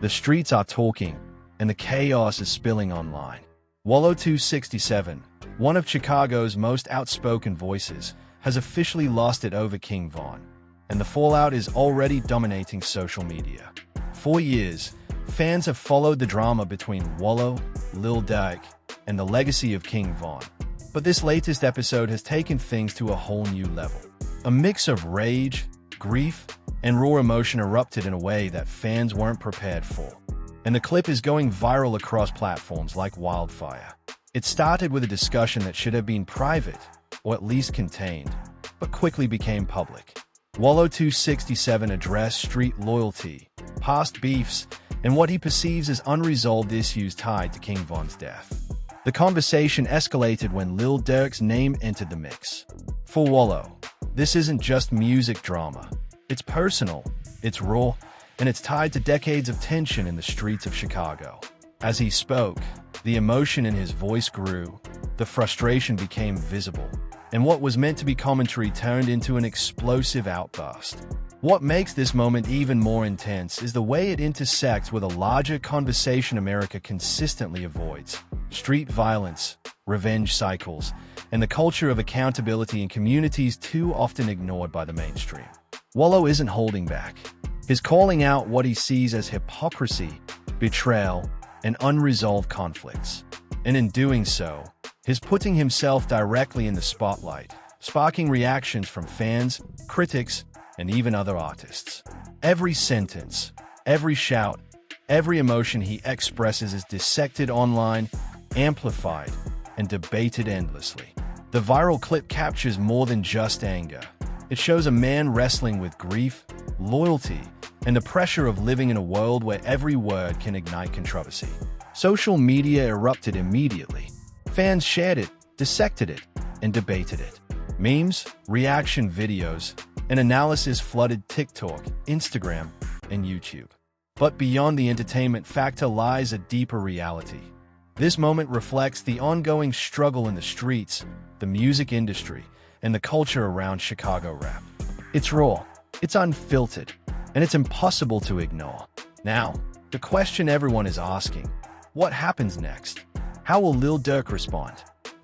The streets are talking, and the chaos is spilling online. Wallo267, one of Chicago's most outspoken voices, has officially lost it over King Von, and the fallout is already dominating social media. For years, fans have followed the drama between Wallo, Lil Durk, and the legacy of King Von. But this latest episode has taken things to a whole new level. A mix of rage, grief, and raw emotion erupted in a way that fans weren't prepared for. And the clip is going viral across platforms like wildfire. It started with a discussion that should have been private, or at least contained, but quickly became public. Wallo267 addressed street loyalty, past beefs, and what he perceives as unresolved issues tied to King Von's death. The conversation escalated when Lil Durk's name entered the mix. For Wallo, this isn't just music drama. It's personal, it's raw, and it's tied to decades of tension in the streets of Chicago. As he spoke, the emotion in his voice grew, the frustration became visible, and what was meant to be commentary turned into an explosive outburst. What makes this moment even more intense is the way it intersects with a larger conversation America consistently avoids: street violence, revenge cycles, and the culture of accountability in communities too often ignored by the mainstream. Wallo isn't holding back. He's calling out what he sees as hypocrisy, betrayal, and unresolved conflicts. And in doing so, he's putting himself directly in the spotlight, sparking reactions from fans, critics, and even other artists. Every sentence, every shout, every emotion he expresses is dissected online, amplified, and debated endlessly. The viral clip captures more than just anger. It shows a man wrestling with grief, loyalty, and the pressure of living in a world where every word can ignite controversy. Social media erupted immediately. Fans shared it, dissected it, and debated it. Memes, reaction videos, and analysis flooded TikTok, Instagram, and YouTube. But beyond the entertainment factor lies a deeper reality. This moment reflects the ongoing struggle in the streets, the music industry, and the culture around Chicago rap. It's raw, it's unfiltered, and it's impossible to ignore. Now, the question everyone is asking: what happens next? How will Lil Durk respond?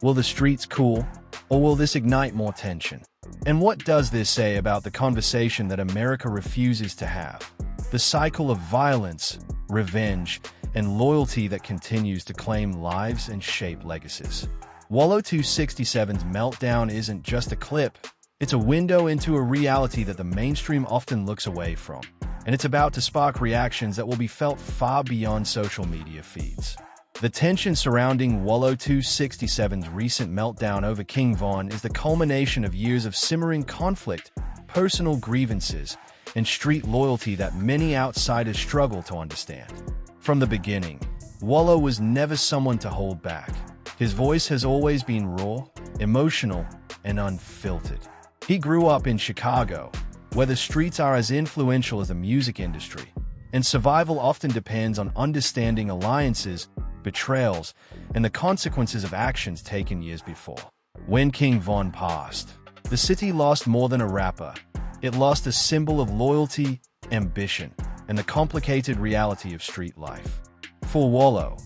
Will the streets cool, or will this ignite more tension? And what does this say about the conversation that America refuses to have? The cycle of violence, revenge, and loyalty that continues to claim lives and shape legacies. Wallo267's meltdown isn't just a clip. It's a window into a reality that the mainstream often looks away from. And it's about to spark reactions that will be felt far beyond social media feeds. The tension surrounding Wallo267's recent meltdown over King Von is the culmination of years of simmering conflict, personal grievances, and street loyalty that many outsiders struggle to understand. From the beginning, Wallo was never someone to hold back. His voice has always been raw, emotional, and unfiltered. He grew up in Chicago, where the streets are as influential as the music industry, and survival often depends on understanding alliances, betrayals, and the consequences of actions taken years before. When King Von passed, the city lost more than a rapper. It lost a symbol of loyalty, ambition, and the complicated reality of street life. For Wallo,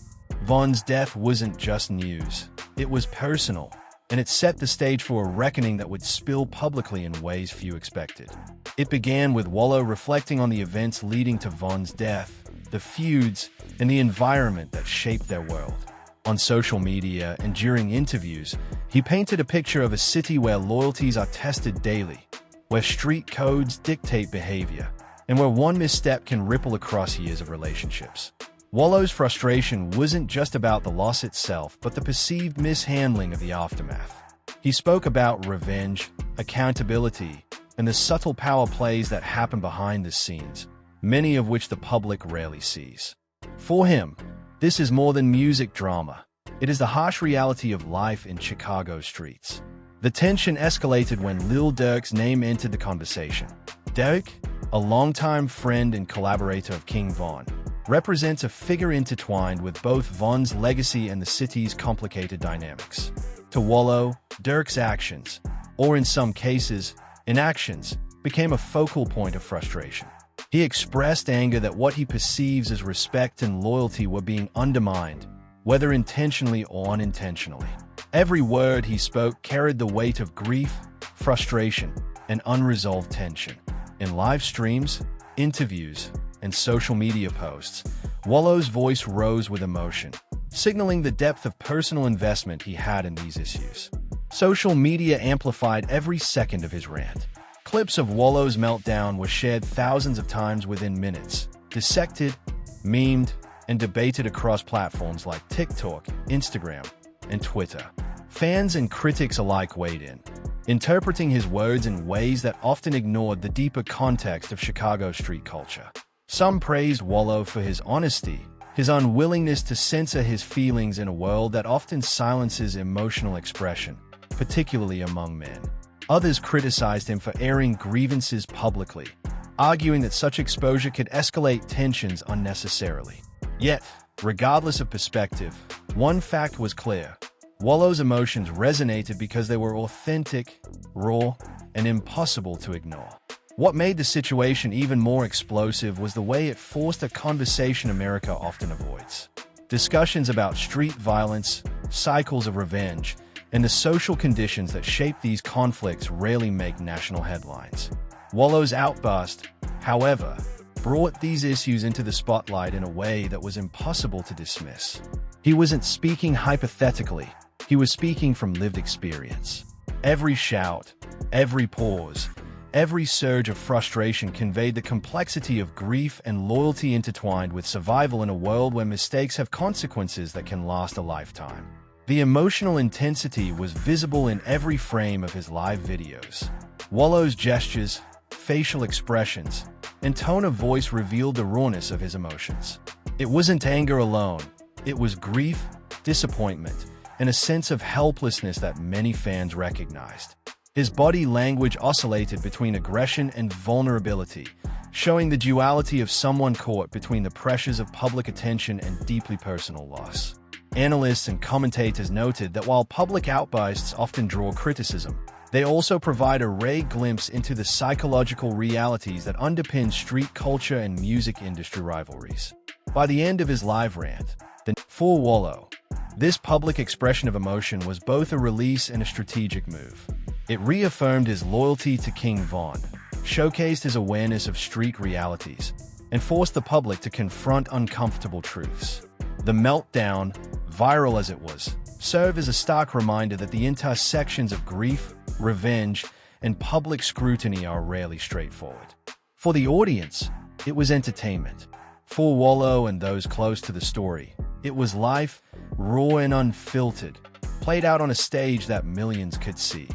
Von's death wasn't just news. It was personal, and it set the stage for a reckoning that would spill publicly in ways few expected. It began with Wallo reflecting on the events leading to Von's death, the feuds, and the environment that shaped their world. On social media and during interviews, he painted a picture of a city where loyalties are tested daily, where street codes dictate behavior, and where one misstep can ripple across years of relationships. Wallo's frustration wasn't just about the loss itself, but the perceived mishandling of the aftermath. He spoke about revenge, accountability, and the subtle power plays that happen behind the scenes, many of which the public rarely sees. For him, this is more than music drama. It is the harsh reality of life in Chicago streets. The tension escalated when Lil Durk's name entered the conversation. Durk, a longtime friend and collaborator of King Von, represents a figure intertwined with both Von's legacy and the city's complicated dynamics. To Wallo, Durk's actions, or in some cases, inactions, became a focal point of frustration. He expressed anger that what he perceives as respect and loyalty were being undermined, whether intentionally or unintentionally. Every word he spoke carried the weight of grief, frustration, and unresolved tension. In live streams, interviews, and social media posts, Wallo's voice rose with emotion, signaling the depth of personal investment he had in these issues. Social media amplified every second of his rant. Clips of Wallo's meltdown were shared thousands of times within minutes, dissected, memed, and debated across platforms like TikTok, Instagram, and Twitter. Fans and critics alike weighed in, interpreting his words in ways that often ignored the deeper context of Chicago street culture. Some praised Wallo for his honesty, his unwillingness to censor his feelings in a world that often silences emotional expression, particularly among men. Others criticized him for airing grievances publicly, arguing that such exposure could escalate tensions unnecessarily. Yet, regardless of perspective, one fact was clear. Wallo's emotions resonated because they were authentic, raw, and impossible to ignore. What made the situation even more explosive was the way it forced a conversation America often avoids. Discussions about street violence, cycles of revenge, and the social conditions that shape these conflicts rarely make national headlines. Wallo's outburst, however, brought these issues into the spotlight in a way that was impossible to dismiss. He wasn't speaking hypothetically, he was speaking from lived experience. Every shout, every pause, every surge of frustration conveyed the complexity of grief and loyalty intertwined with survival in a world where mistakes have consequences that can last a lifetime. The emotional intensity was visible in every frame of his live videos. Wallo's gestures, facial expressions, and tone of voice revealed the rawness of his emotions. It wasn't anger alone, it was grief, disappointment, and a sense of helplessness that many fans recognized. His body language oscillated between aggression and vulnerability, showing the duality of someone caught between the pressures of public attention and deeply personal loss. Analysts and commentators noted that while public outbursts often draw criticism, they also provide a rare glimpse into the psychological realities that underpin street culture and music industry rivalries. By the end of his live rant, for Wallo, this public expression of emotion was both a release and a strategic move. It reaffirmed his loyalty to King Von, showcased his awareness of street realities, and forced the public to confront uncomfortable truths. The meltdown, viral as it was, served as a stark reminder that the intersections of grief, revenge, and public scrutiny are rarely straightforward. For the audience, it was entertainment. For Wallo and those close to the story, it was life, raw and unfiltered, played out on a stage that millions could see.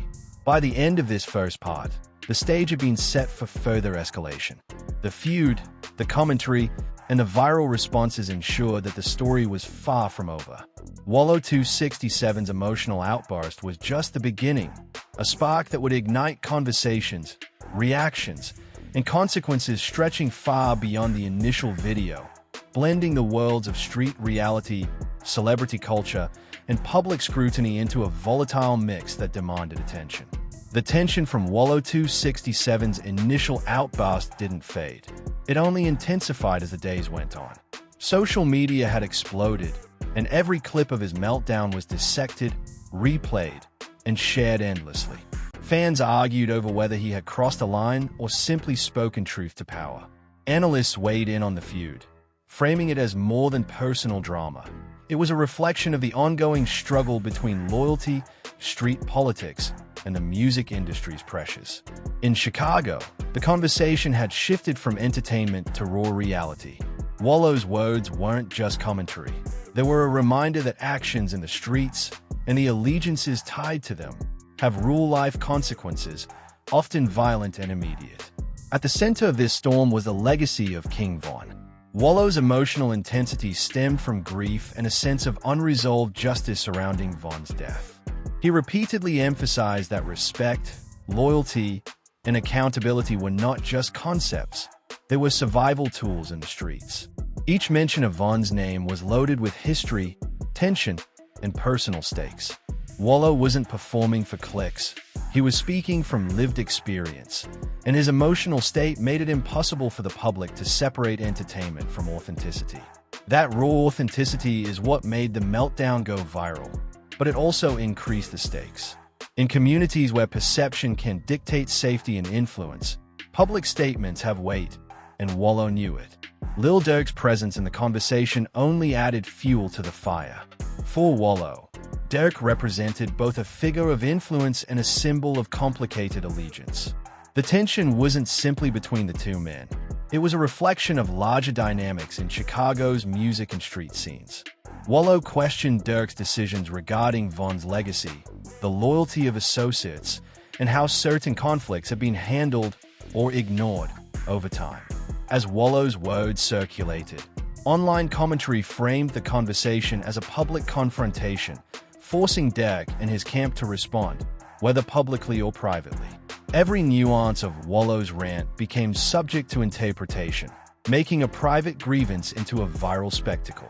By the end of this first part, the stage had been set for further escalation. The feud, the commentary, and the viral responses ensured that the story was far from over. Wallo267's emotional outburst was just the beginning, a spark that would ignite conversations, reactions, and consequences stretching far beyond the initial video, blending the worlds of street reality, celebrity culture, and public scrutiny into a volatile mix that demanded attention. The tension from Wallo267's initial outburst didn't fade. It only intensified as the days went on. Social media had exploded, and every clip of his meltdown was dissected, replayed, and shared endlessly. Fans argued over whether he had crossed a line or simply spoken truth to power. Analysts weighed in on the feud, framing it as more than personal drama. It was a reflection of the ongoing struggle between loyalty, street politics, and the music industry's pressures. In Chicago, the conversation had shifted from entertainment to raw reality. Wallo's words weren't just commentary. They were a reminder that actions in the streets, and the allegiances tied to them, have real-life consequences, often violent and immediate. At the center of this storm was the legacy of King Von. Wallo's emotional intensity stemmed from grief and a sense of unresolved justice surrounding Von's death. He repeatedly emphasized that respect, loyalty, and accountability were not just concepts, they were survival tools in the streets. Each mention of Von's name was loaded with history, tension, and personal stakes. Wallo wasn't performing for clicks. He was speaking from lived experience, and his emotional state made it impossible for the public to separate entertainment from authenticity. That raw authenticity is what made the meltdown go viral, but it also increased the stakes. In communities where perception can dictate safety and influence, public statements have weight, and Wallo knew it. Lil Durk's presence in the conversation only added fuel to the fire. For Wallo, Durk represented both a figure of influence and a symbol of complicated allegiance. The tension wasn't simply between the two men. It was a reflection of larger dynamics in Chicago's music and street scenes. Wallo questioned Durk's decisions regarding Von's legacy, the loyalty of associates, and how certain conflicts have been handled or ignored over time. As Wallo's words circulated, online commentary framed the conversation as a public confrontation, forcing Durk and his camp to respond, whether publicly or privately. Every nuance of Wallo's rant became subject to interpretation, making a private grievance into a viral spectacle.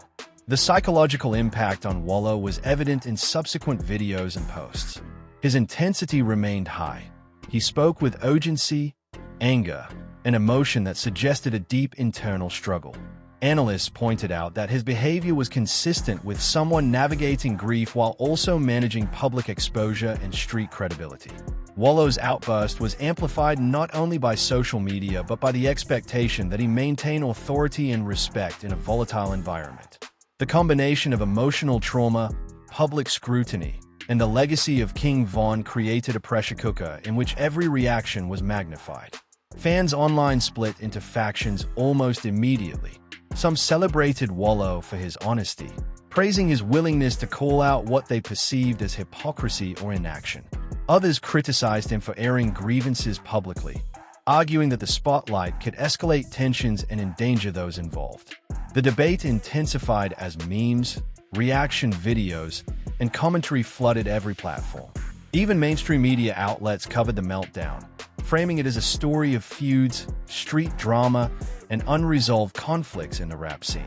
The psychological impact on Wallo was evident in subsequent videos and posts. His intensity remained high. He spoke with urgency, anger, and emotion that suggested a deep internal struggle. Analysts pointed out that his behavior was consistent with someone navigating grief while also managing public exposure and street credibility. Wallo's outburst was amplified not only by social media but by the expectation that he maintain authority and respect in a volatile environment. The combination of emotional trauma, public scrutiny, and the legacy of King Von created a pressure cooker in which every reaction was magnified. Fans online split into factions almost immediately. Some celebrated Wallo for his honesty, praising his willingness to call out what they perceived as hypocrisy or inaction. Others criticized him for airing grievances publicly, arguing that the spotlight could escalate tensions and endanger those involved. The debate intensified as memes, reaction videos, and commentary flooded every platform. Even mainstream media outlets covered the meltdown, framing it as a story of feuds, street drama, and unresolved conflicts in the rap scene.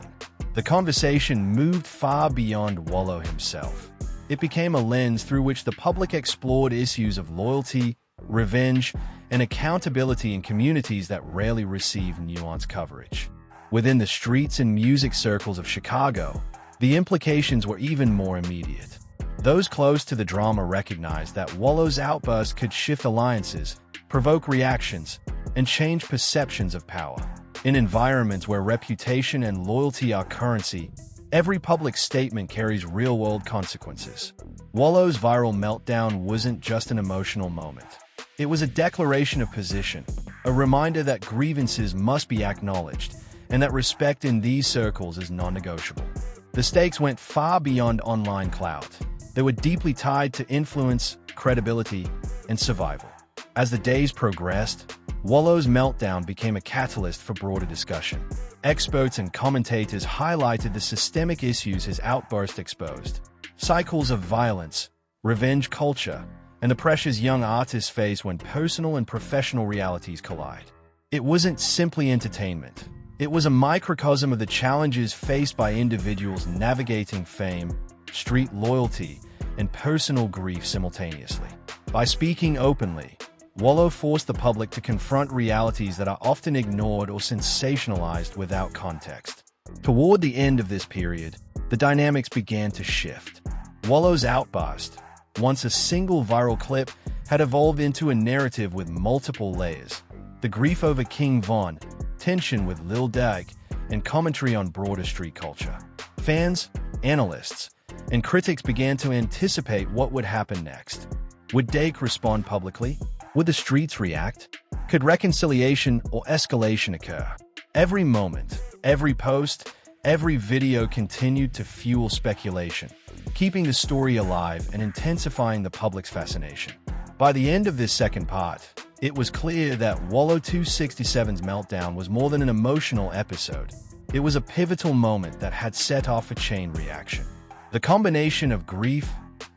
The conversation moved far beyond Wallo himself. It became a lens through which the public explored issues of loyalty, revenge, and accountability in communities that rarely receive nuanced coverage. Within the streets and music circles of Chicago, the implications were even more immediate. Those close to the drama recognized that Wallo's outburst could shift alliances, provoke reactions, and change perceptions of power. In environments where reputation and loyalty are currency, every public statement carries real-world consequences. Wallo's viral meltdown wasn't just an emotional moment. It was a declaration of position, a reminder that grievances must be acknowledged, and that respect in these circles is non-negotiable. The stakes went far beyond online clout. They were deeply tied to influence, credibility, and survival. As the days progressed, Wallo's meltdown became a catalyst for broader discussion. Experts and commentators highlighted the systemic issues his outburst exposed: cycles of violence, revenge culture, and the pressures young artists face when personal and professional realities collide. It wasn't simply entertainment. It was a microcosm of the challenges faced by individuals navigating fame, street loyalty, and personal grief simultaneously. By speaking openly, Wallo forced the public to confront realities that are often ignored or sensationalized without context. Toward the end of this period, the dynamics began to shift. Wallo's outburst, once a single viral clip, had evolved into a narrative with multiple layers. The grief over King Von, tension with Lil Durk, and commentary on broader street culture. Fans, analysts, and critics began to anticipate what would happen next. Would Durk respond publicly? Would the streets react? Could reconciliation or escalation occur? Every moment, every post, every video continued to fuel speculation, keeping the story alive and intensifying the public's fascination. By the end of this second part, it was clear that Wallo267's meltdown was more than an emotional episode. It was a pivotal moment that had set off a chain reaction. The combination of grief,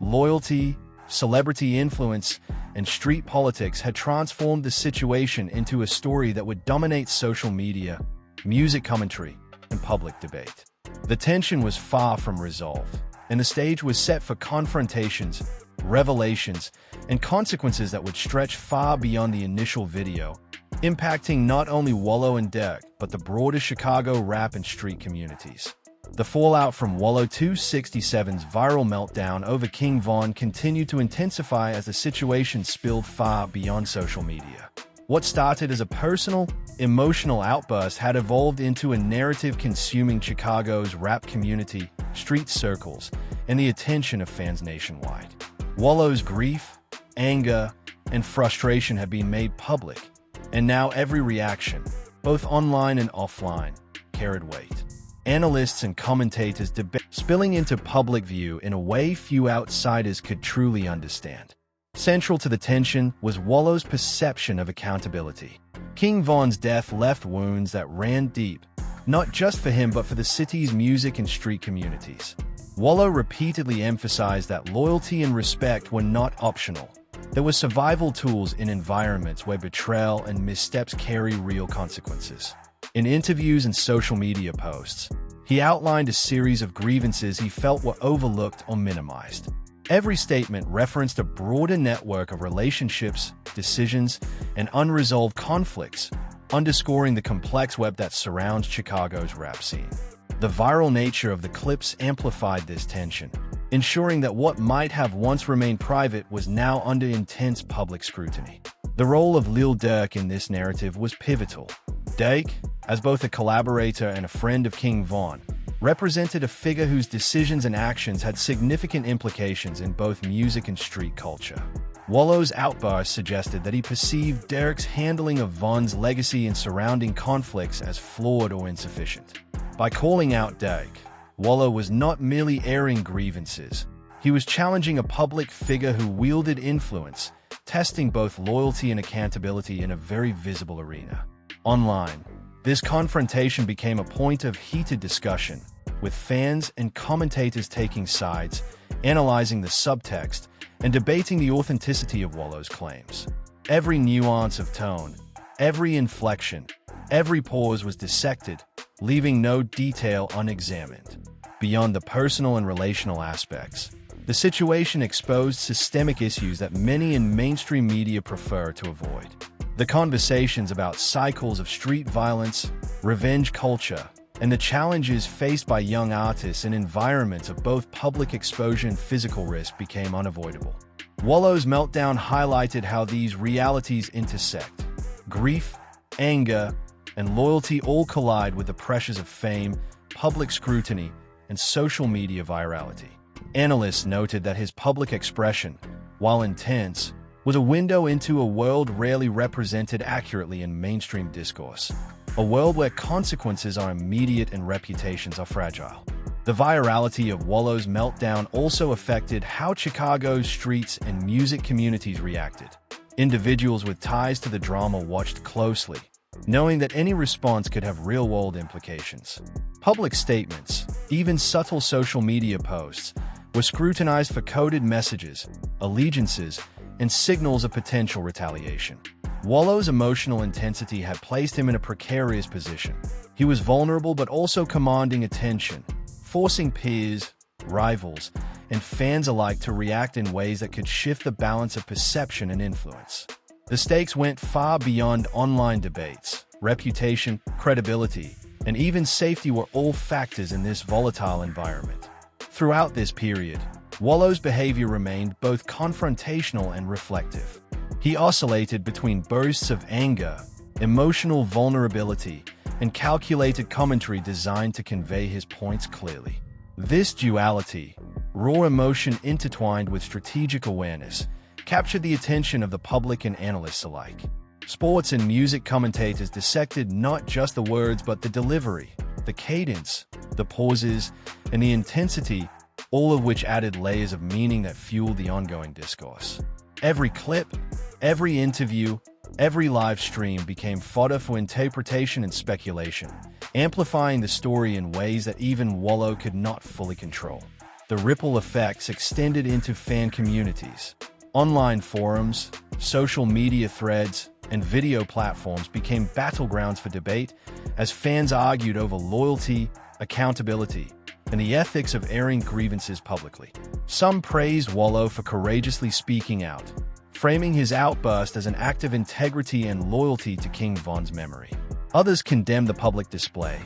loyalty, celebrity influence, and street politics had transformed the situation into a story that would dominate social media, music commentary, and public debate. The tension was far from resolved, and the stage was set for confrontations, revelations, and consequences that would stretch far beyond the initial video, impacting not only Wallo and Durk, but the broader Chicago rap and street communities. The fallout from Wallo267's viral meltdown over King Von continued to intensify as the situation spilled far beyond social media. What started as a personal, emotional outburst had evolved into a narrative consuming Chicago's rap community, street circles, and the attention of fans nationwide. Wallo's grief, anger, and frustration have been made public, and now every reaction, both online and offline, carried weight. Analysts and commentators debate spilling into public view in a way few outsiders could truly understand. Central to the tension was Wallo's perception of accountability. King Von's death left wounds that ran deep, not just for him but for the city's music and street communities. Wallo repeatedly emphasized that loyalty and respect were not optional. There were survival tools in environments where betrayal and missteps carry real consequences. In interviews and social media posts, he outlined a series of grievances he felt were overlooked or minimized. Every statement referenced a broader network of relationships, decisions, and unresolved conflicts, underscoring the complex web that surrounds Chicago's rap scene. The viral nature of the clips amplified this tension, ensuring that what might have once remained private was now under intense public scrutiny. The role of Lil Durk in this narrative was pivotal. Durk, as both a collaborator and a friend of King Von, represented a figure whose decisions and actions had significant implications in both music and street culture. Wallo's outburst suggested that he perceived Durk's handling of Von's legacy and surrounding conflicts as flawed or insufficient. By calling out Durk, Wallo was not merely airing grievances. He was challenging a public figure who wielded influence, testing both loyalty and accountability in a very visible arena. Online, this confrontation became a point of heated discussion, with fans and commentators taking sides, analyzing the subtext, and debating the authenticity of Wallo's claims. Every nuance of tone, every inflection, every pause was dissected, leaving no detail unexamined. Beyond the personal and relational aspects, the situation exposed systemic issues that many in mainstream media prefer to avoid. The conversations about cycles of street violence, revenge culture, and the challenges faced by young artists in environments of both public exposure and physical risk became unavoidable. Wallo's meltdown highlighted how these realities intersect. Grief, anger, and loyalty all collide with the pressures of fame, public scrutiny, and social media virality. Analysts noted that his public expression, while intense, was a window into a world rarely represented accurately in mainstream discourse. A world where consequences are immediate and reputations are fragile. The virality of Wallo's meltdown also affected how Chicago's streets and music communities reacted. Individuals with ties to the drama watched closely, knowing that any response could have real-world implications. Public statements, even subtle social media posts, were scrutinized for coded messages, allegiances, and signals of potential retaliation. Wallo's emotional intensity had placed him in a precarious position. He was vulnerable but also commanding attention, forcing peers, rivals, and fans alike to react in ways that could shift the balance of perception and influence. The stakes went far beyond online debates. Reputation, credibility, and even safety were all factors in this volatile environment. Throughout this period, Wallo's behavior remained both confrontational and reflective. He oscillated between bursts of anger, emotional vulnerability, and calculated commentary designed to convey his points clearly. This duality, raw emotion intertwined with strategic awareness, captured the attention of the public and analysts alike. Sports and music commentators dissected not just the words but the delivery, the cadence, the pauses, and the intensity, all of which added layers of meaning that fueled the ongoing discourse. Every clip, every interview, every live stream became fodder for interpretation and speculation, amplifying the story in ways that even Wallo could not fully control. The ripple effects extended into fan communities. Online forums, social media threads, and video platforms became battlegrounds for debate as fans argued over loyalty, accountability, and the ethics of airing grievances publicly. Some praised Wallo for courageously speaking out, framing his outburst as an act of integrity and loyalty to King Von's memory. Others condemned the public display,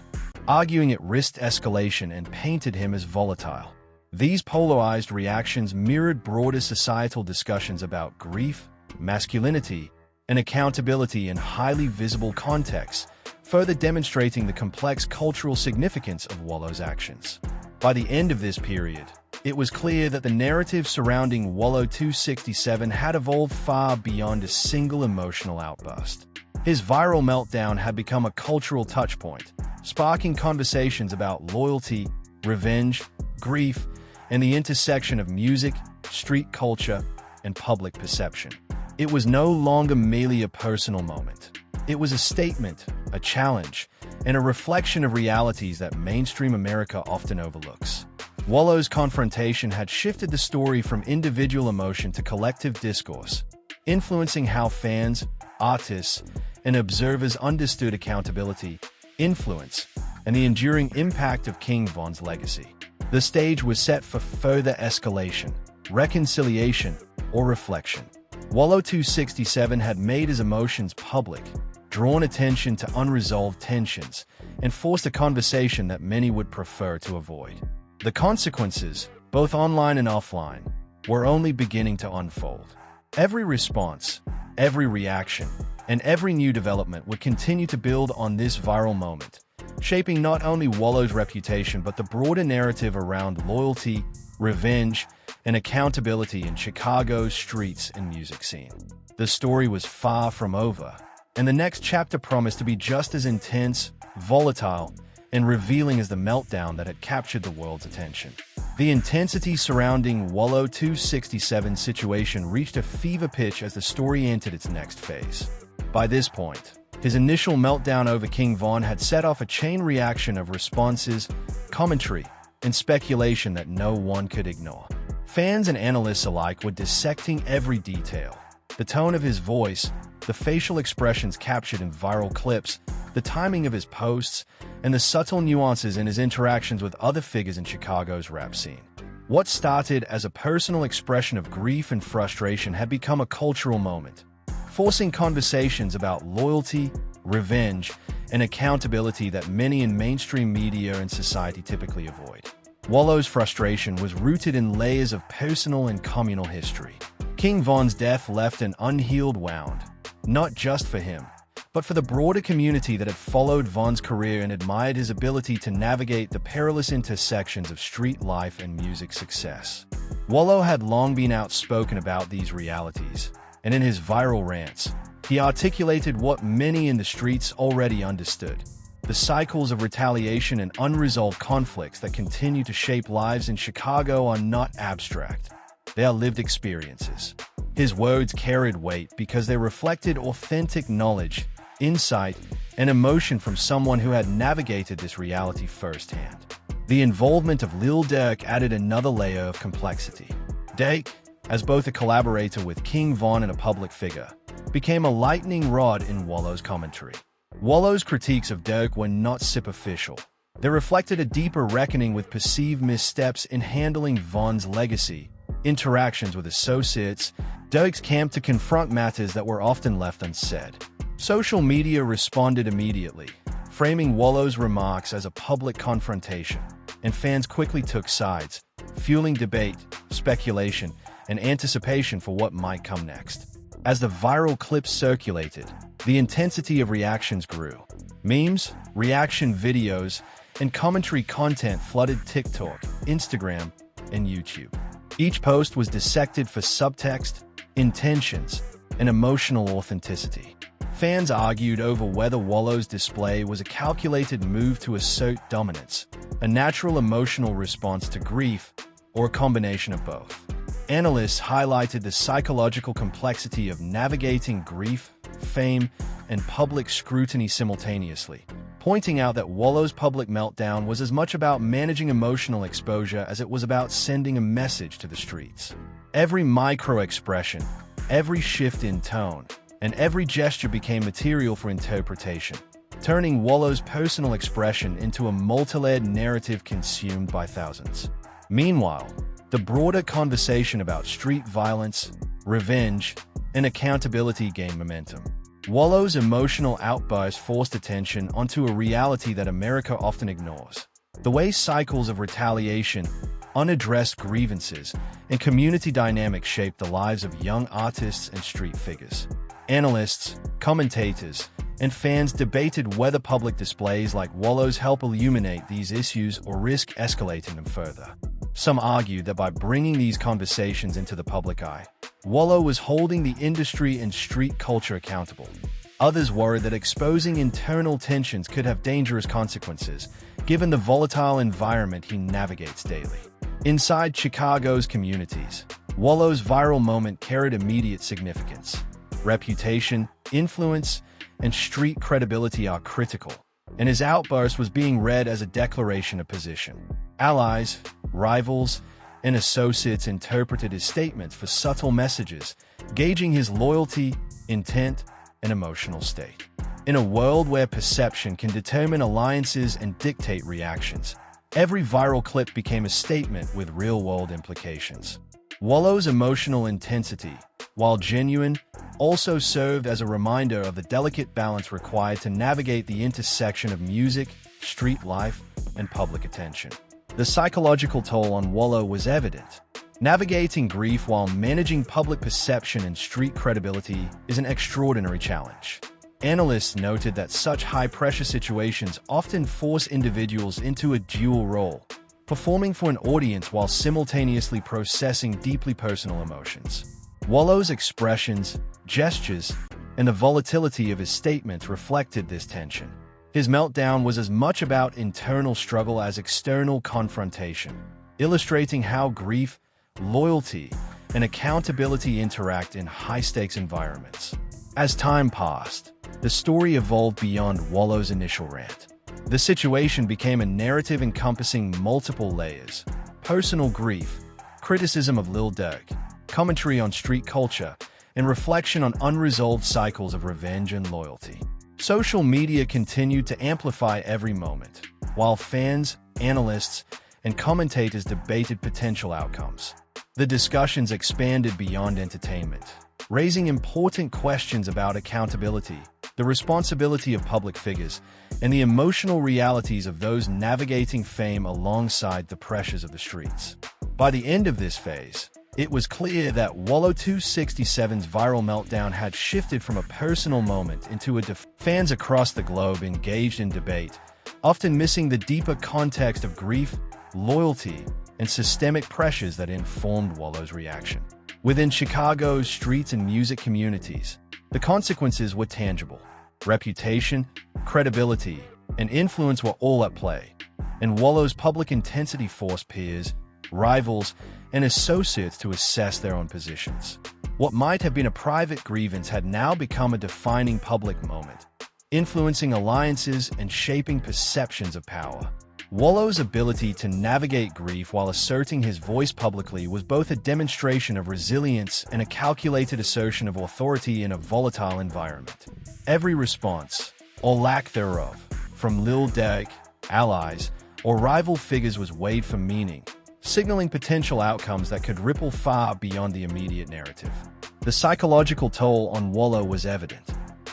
arguing it risked escalation and painted him as volatile. These polarized reactions mirrored broader societal discussions about grief, masculinity, and accountability in highly visible contexts, further demonstrating the complex cultural significance of Wallo's actions. By the end of this period, it was clear that the narrative surrounding Wallo267 had evolved far beyond a single emotional outburst. His viral meltdown had become a cultural touchpoint, sparking conversations about loyalty, revenge, grief, and the intersection of music, street culture, and public perception. It was no longer merely a personal moment. It was a statement, a challenge, and a reflection of realities that mainstream America often overlooks. Wallo's confrontation had shifted the story from individual emotion to collective discourse, influencing how fans, artists, and observers understood accountability, influence, and the enduring impact of King Von's legacy. The stage was set for further escalation, reconciliation, or reflection. Wallo267 had made his emotions public, drawn attention to unresolved tensions, and forced a conversation that many would prefer to avoid. The consequences, both online and offline, were only beginning to unfold. Every response, every reaction, and every new development would continue to build on this viral moment, shaping not only Wallo's reputation but the broader narrative around loyalty, revenge, and accountability in Chicago's streets and music scene. The story was far from over, and the next chapter promised to be just as intense, volatile, and revealing as the meltdown that had captured the world's attention. The intensity surrounding Wallo267's situation reached a fever pitch as the story entered its next phase. By this point, his initial meltdown over King Von had set off a chain reaction of responses, commentary, and speculation that no one could ignore. Fans and analysts alike were dissecting every detail. The tone of his voice, the facial expressions captured in viral clips, the timing of his posts, and the subtle nuances in his interactions with other figures in Chicago's rap scene. What started as a personal expression of grief and frustration had become a cultural moment, forcing conversations about loyalty, revenge, and accountability that many in mainstream media and society typically avoid. Wallo's frustration was rooted in layers of personal and communal history. King Von's death left an unhealed wound, not just for him, but for the broader community that had followed Von's career and admired his ability to navigate the perilous intersections of street life and music success. Wallo had long been outspoken about these realities, and in his viral rants, he articulated what many in the streets already understood: the cycles of retaliation and unresolved conflicts that continue to shape lives in Chicago are not abstract. They are lived experiences. His words carried weight because they reflected authentic knowledge, insight, and emotion from someone who had navigated this reality firsthand. The involvement of Lil Durk added another layer of complexity. Durk, as both a collaborator with King Von and a public figure, became a lightning rod in Wallo's commentary. Wallo's critiques of Durk were not superficial. They reflected a deeper reckoning with perceived missteps in handling Von's legacy, interactions with associates, Durk's camp to confront matters that were often left unsaid. Social media responded immediately, framing Wallo's remarks as a public confrontation, and fans quickly took sides, fueling debate, speculation, and anticipation for what might come next. As the viral clips circulated, the intensity of reactions grew. Memes, reaction videos, and commentary content flooded TikTok, Instagram, and YouTube. Each post was dissected for subtext, intentions, and emotional authenticity. Fans argued over whether Wallo's display was a calculated move to assert dominance, a natural emotional response to grief, or a combination of both. Analysts highlighted the psychological complexity of navigating grief, fame, and public scrutiny simultaneously, pointing out that Wallo's public meltdown was as much about managing emotional exposure as it was about sending a message to the streets. Every micro-expression, every shift in tone, and every gesture became material for interpretation, turning Wallo's personal expression into a multi-layered narrative consumed by thousands. Meanwhile, the broader conversation about street violence, revenge, and accountability gained momentum. Wallo's emotional outburst forced attention onto a reality that America often ignores: the way cycles of retaliation, unaddressed grievances, and community dynamics shape the lives of young artists and street figures. Analysts, commentators, and fans debated whether public displays like Wallo's help illuminate these issues or risk escalating them further. Some argued that by bringing these conversations into the public eye, Wallo was holding the industry and street culture accountable. Others worried that exposing internal tensions could have dangerous consequences, given the volatile environment he navigates daily. Inside Chicago's communities, Wallo's viral moment carried immediate significance. Reputation, influence, and street credibility are critical, and his outburst was being read as a declaration of position. Allies, rivals, and associates interpreted his statements for subtle messages, gauging his loyalty, intent, and emotional state. In a world where perception can determine alliances and dictate reactions, every viral clip became a statement with real-world implications. Wallo's emotional intensity, while genuine, also served as a reminder of the delicate balance required to navigate the intersection of music, street life, and public attention. The psychological toll on Wallo was evident. Navigating grief while managing public perception and street credibility is an extraordinary challenge. Analysts noted that such high-pressure situations often force individuals into a dual role, performing for an audience while simultaneously processing deeply personal emotions. Wallo's expressions, gestures, and the volatility of his statements reflected this tension. His meltdown was as much about internal struggle as external confrontation, illustrating how grief, loyalty, and accountability interact in high-stakes environments. As time passed, the story evolved beyond Wallo's initial rant. The situation became a narrative encompassing multiple layers: personal grief, criticism of Lil Durk, commentary on street culture, and reflection on unresolved cycles of revenge and loyalty. Social media continued to amplify every moment, while fans, analysts, and commentators debated potential outcomes. The discussions expanded beyond entertainment, raising important questions about accountability, the responsibility of public figures, and the emotional realities of those navigating fame alongside the pressures of the streets. By the end of this phase, it was clear that Wallo267's viral meltdown had shifted from a personal moment into a fans across the globe engaged in debate, often missing the deeper context of grief, loyalty, and systemic pressures that informed Wallo's reaction. Within Chicago's streets and music communities, the consequences were tangible. Reputation, credibility, and influence were all at play, and Wallo's public intensity forced peers, rivals, and associates to assess their own positions. What might have been a private grievance had now become a defining public moment, influencing alliances and shaping perceptions of power. Wallo's ability to navigate grief while asserting his voice publicly was both a demonstration of resilience and a calculated assertion of authority in a volatile environment. Every response, or lack thereof, from Lil Durk, allies, or rival figures was weighed for meaning, signaling potential outcomes that could ripple far beyond the immediate narrative. The psychological toll on Wallo was evident.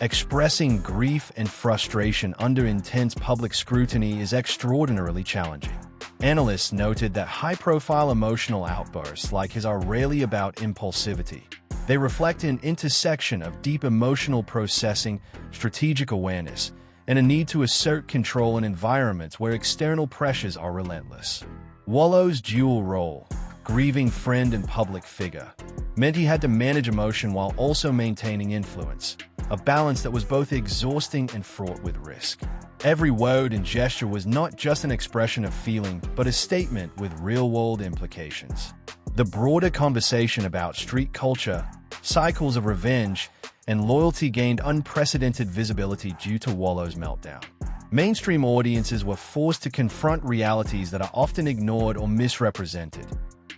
Expressing grief and frustration under intense public scrutiny is extraordinarily challenging. Analysts noted that high-profile emotional outbursts like his are rarely about impulsivity. They reflect an intersection of deep emotional processing, strategic awareness, and a need to assert control in environments where external pressures are relentless. Wallo's dual role, grieving friend and public figure, meant he had to manage emotion while also maintaining influence, a balance that was both exhausting and fraught with risk. Every word and gesture was not just an expression of feeling, but a statement with real-world implications. The broader conversation about street culture, cycles of revenge, and loyalty gained unprecedented visibility due to Wallo's meltdown. Mainstream audiences were forced to confront realities that are often ignored or misrepresented.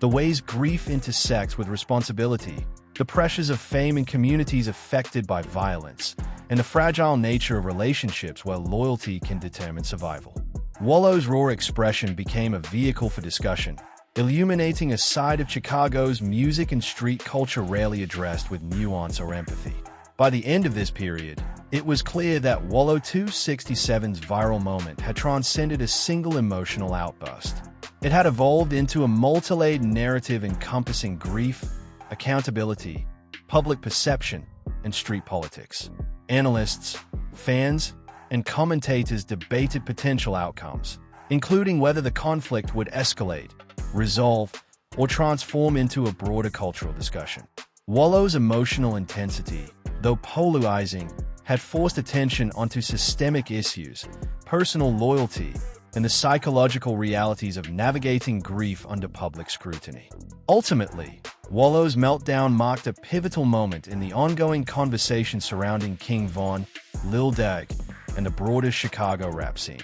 The ways grief intersects with responsibility, the pressures of fame in communities affected by violence, and the fragile nature of relationships where loyalty can determine survival. Wallo's raw expression became a vehicle for discussion, illuminating a side of Chicago's music and street culture rarely addressed with nuance or empathy. By the end of this period, it was clear that Wallo267's viral moment had transcended a single emotional outburst. It had evolved into a multi-layered narrative encompassing grief, accountability, public perception, and street politics. Analysts, fans, and commentators debated potential outcomes, including whether the conflict would escalate, resolve, or transform into a broader cultural discussion. Wallo's emotional intensity, though polarizing, had forced attention onto systemic issues, personal loyalty, and the psychological realities of navigating grief under public scrutiny. Ultimately, Wallo's meltdown marked a pivotal moment in the ongoing conversation surrounding King Von, Lil Durk, and the broader Chicago rap scene.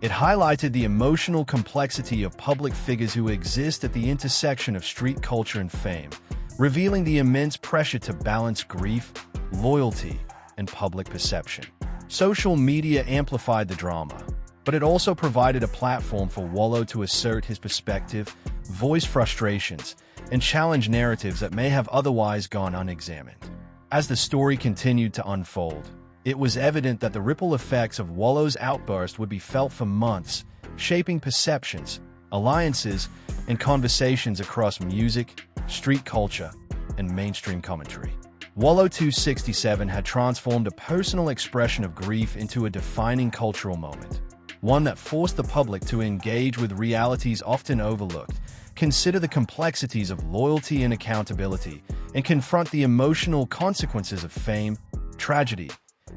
It highlighted the emotional complexity of public figures who exist at the intersection of street culture and fame, revealing the immense pressure to balance grief, loyalty, and public perception. Social media amplified the drama, but it also provided a platform for Wallo to assert his perspective, voice frustrations, and challenge narratives that may have otherwise gone unexamined. As the story continued to unfold, it was evident that the ripple effects of Wallo's outburst would be felt for months, shaping perceptions, alliances, and conversations across music, street culture, and mainstream commentary. Wallo267 had transformed a personal expression of grief into a defining cultural moment, one that forced the public to engage with realities often overlooked, consider the complexities of loyalty and accountability, and confront the emotional consequences of fame, tragedy,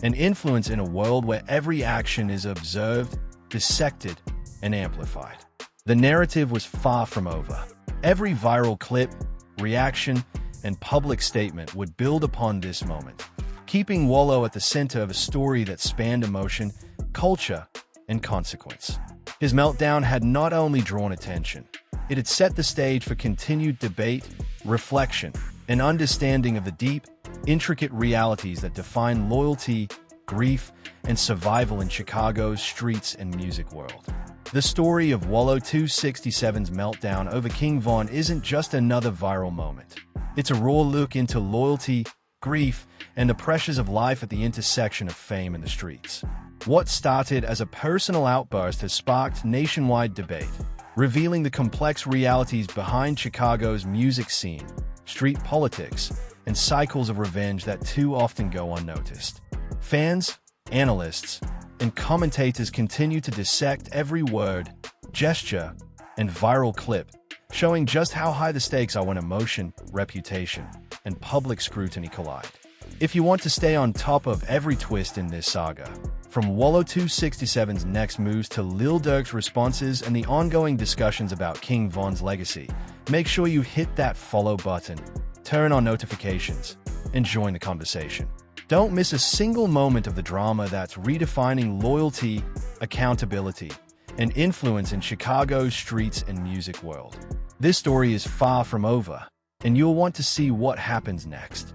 and influence in a world where every action is observed, dissected, and amplified. The narrative was far from over. Every viral clip, reaction, and public statement would build upon this moment, keeping Wallo at the center of a story that spanned emotion, culture, and consequence. His meltdown had not only drawn attention, it had set the stage for continued debate, reflection, and understanding of the deep, intricate realities that define loyalty, grief, and survival in Chicago's streets and music world. The story of Wallo267's meltdown over King Von isn't just another viral moment. It's a raw look into loyalty, grief, and the pressures of life at the intersection of fame and the streets. What started as a personal outburst has sparked nationwide debate, revealing the complex realities behind Chicago's music scene, street politics, and cycles of revenge that too often go unnoticed. Fans, analysts, and commentators continue to dissect every word, gesture, and viral clip, showing just how high the stakes are when emotion, reputation, and public scrutiny collide. If you want to stay on top of every twist in this saga, from Wallo267's next moves to Lil Durk's responses and the ongoing discussions about King Von's legacy, make sure you hit that follow button, turn on notifications, and join the conversation. Don't miss a single moment of the drama that's redefining loyalty, accountability, and influence in Chicago's streets and music world. This story is far from over, and you'll want to see what happens next.